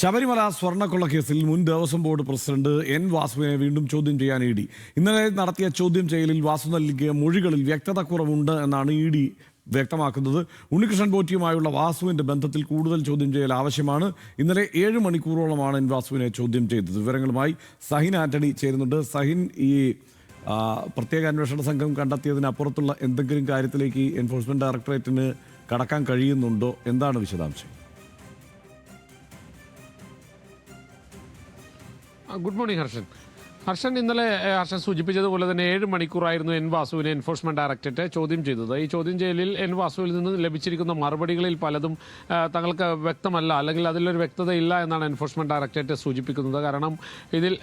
ശബരിമല സ്വർണ്ണക്കൊള്ള കേസിൽ മുൻ ദേവസ്വം ബോർഡ് പ്രസിഡന്റ് എൻ വാസുവിനെ വീണ്ടും ചോദ്യം ചെയ്യാൻ ഇ ഡി. ഇന്നലെ നടത്തിയ ചോദ്യം ചെയ്യലിൽ വാസു നൽകിയ മൊഴികളിൽ വ്യക്തത കുറവുണ്ട് എന്നാണ് ഇ ഡി വ്യക്തമാക്കുന്നത്. ഉണ്ണികൃഷ്ണൻ പോറ്റിയുമായുള്ള വാസുവിന്റെ ബന്ധത്തിൽ കൂടുതൽ ചോദ്യം ചെയ്യൽ ആവശ്യമാണ്. ഇന്നലെ 7 മണിക്കൂറോളമാണ് എൻ വാസുവിനെ ചോദ്യം ചെയ്തത്. വിവരങ്ങളുമായി സഹിൻ ആന്റണി ചേരുന്നുണ്ട്. സഹിൻ, ഈ പ്രത്യേക അന്വേഷണ സംഘം കണ്ടെത്തിയതിനപ്പുറത്തുള്ള എന്തെങ്കിലും കാര്യത്തിലേക്ക് എൻഫോഴ്സ്മെന്റ് ഡയറക്ടറേറ്റിന് കടക്കാൻ കഴിയുന്നുണ്ടോ? എന്താണ് വിശദാംശം? ഗുഡ് മോർണിംഗ് ഹർഷൻ, ഇന്നലെ ഹർഷൻ സൂചിപ്പിച്ചതുപോലെ തന്നെ 7 മണിക്കൂറായിരുന്നു എൻ വാസുവിനെ എൻഫോഴ്സ്മെന്റ് ഡയറക്ടറേറ്റ് ചോദ്യം ചെയ്തത്. ഈ ചോദ്യം ചെയ്യലിൽ എൻ വാസുവിൽ നിന്ന് ലഭിച്ചിരിക്കുന്ന മറുപടികളിൽ പലതും തങ്ങൾക്ക് വ്യക്തമല്ല, അല്ലെങ്കിൽ അതിലൊരു വ്യക്തതയില്ല എന്നാണ് എൻഫോഴ്സ്മെന്റ് ഡയറക്ടറേറ്റ് സൂചിപ്പിക്കുന്നത്. കാരണം ഇതിൽ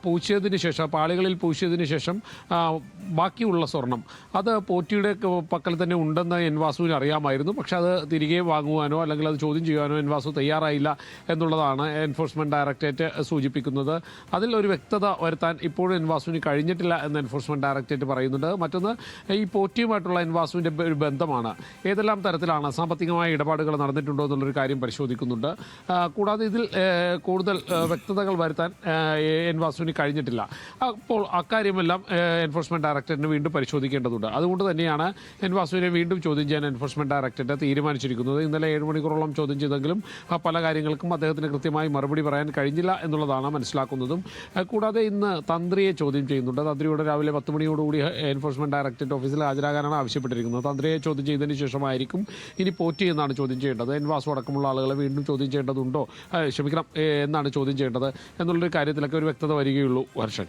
പൂശിയതിന് ശേഷം, പാളികളിൽ പൂശിയതിന് ശേഷം ബാക്കിയുള്ള സ്വർണം അത് പോറ്റിയുടെ പക്കൽ തന്നെ ഉണ്ടെന്ന് എൻ വാസുവിന് അറിയാമായിരുന്നു. പക്ഷെ അത് തിരികെ വാങ്ങുവാനോ അല്ലെങ്കിൽ അത് ചോദ്യം ചെയ്യുവാനോ എൻ വാസു തയ്യാറായില്ല എന്നുള്ളതാണ് എൻഫോഴ്സ്മെന്റ് ഡയറക്ടറേറ്റ് സൂചിപ്പിക്കുന്നത്. അതിൽ ഒരു വ്യക്തത വരുത്താൻ ഇപ്പോഴും എൻ വാസുവിന് കഴിഞ്ഞിട്ടില്ല എന്ന് എൻഫോഴ്സ്മെന്റ് ഡയറക്ടറേറ്റ് പറയുന്നുണ്ട്. മറ്റൊന്ന്, ഈ പോറ്റിയുമായിട്ടുള്ള എൻ വാസുവിൻ്റെ ഒരു ബന്ധമാണ്. ഏതെല്ലാം തരത്തിലാണ് സാമ്പത്തികമായ ഇടപാടുകൾ നടന്നിട്ടുണ്ടോ എന്നുള്ളൊരു കാര്യം പരിശോധിക്കുന്നുണ്ട്. കൂടാതെ ഇതിൽ കൂടുതൽ വ്യക്തതകൾ വരുത്താൻ എൻ വാസുവിന് കഴിഞ്ഞിട്ടില്ല. അപ്പോൾ അക്കാര്യമെല്ലാം എൻഫോഴ്സ്മെന്റ് ഡയറക്ടറേറ്റിന് വീണ്ടും പരിശോധിക്കേണ്ടതുണ്ട്. അതുകൊണ്ട് തന്നെയാണ് എൻ വാസുവിനെ വീണ്ടും ചോദ്യം ചെയ്യാൻ എൻഫോഴ്സ്മെന്റ് ഡയറക്ടറേറ്റ് തീരുമാനിച്ചിരിക്കുന്നത്. ഇന്നലെ 7 മണിക്കൂറോളം ചോദ്യം ചെയ്തെങ്കിലും പല കാര്യങ്ങൾക്കും അദ്ദേഹത്തിന് കൃത്യമായി മറുപടി പറയാൻ കഴിഞ്ഞില്ല എന്നുള്ളതാണ് മനസ്സിലാക്കുന്നതും. കൂടാതെ ഇന്ന് തന്ത്രിയെ ചോദ്യം ചെയ്യുന്നുണ്ട്. തന്ത്രിയോട് രാവിലെ 10 മണിയോടുകൂടി എൻഫോഴ്സ്മെന്റ് ഡയറക്ടറേറ്റ് ഓഫീസിൽ ഹാജരാകാനാണ് ആവശ്യപ്പെട്ടിരിക്കുന്നത്. തന്ത്രിയെ ചോദ്യം ചെയ്തതിന് ശേഷമായിരിക്കും ഇനി പോറ്റി എന്നാണ് ചോദ്യം ചെയ്യേണ്ടത്. എൻ വാസു അടക്കമുള്ള ആളുകളെ വീണ്ടും ചോദ്യം ചെയ്യേണ്ടതുണ്ടോ, എന്നാണ് ചോദ്യം ചെയ്യേണ്ടത് എന്നുള്ളൊരു കാര്യത്തിലൊക്കെ ഒരു വ്യക്തത വരികയുള്ളൂ. വർഷൻ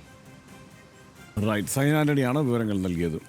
റൈറ്റ്, സൈൻ ആന്റണിയാണ് വിവരങ്ങൾ നൽകിയത്.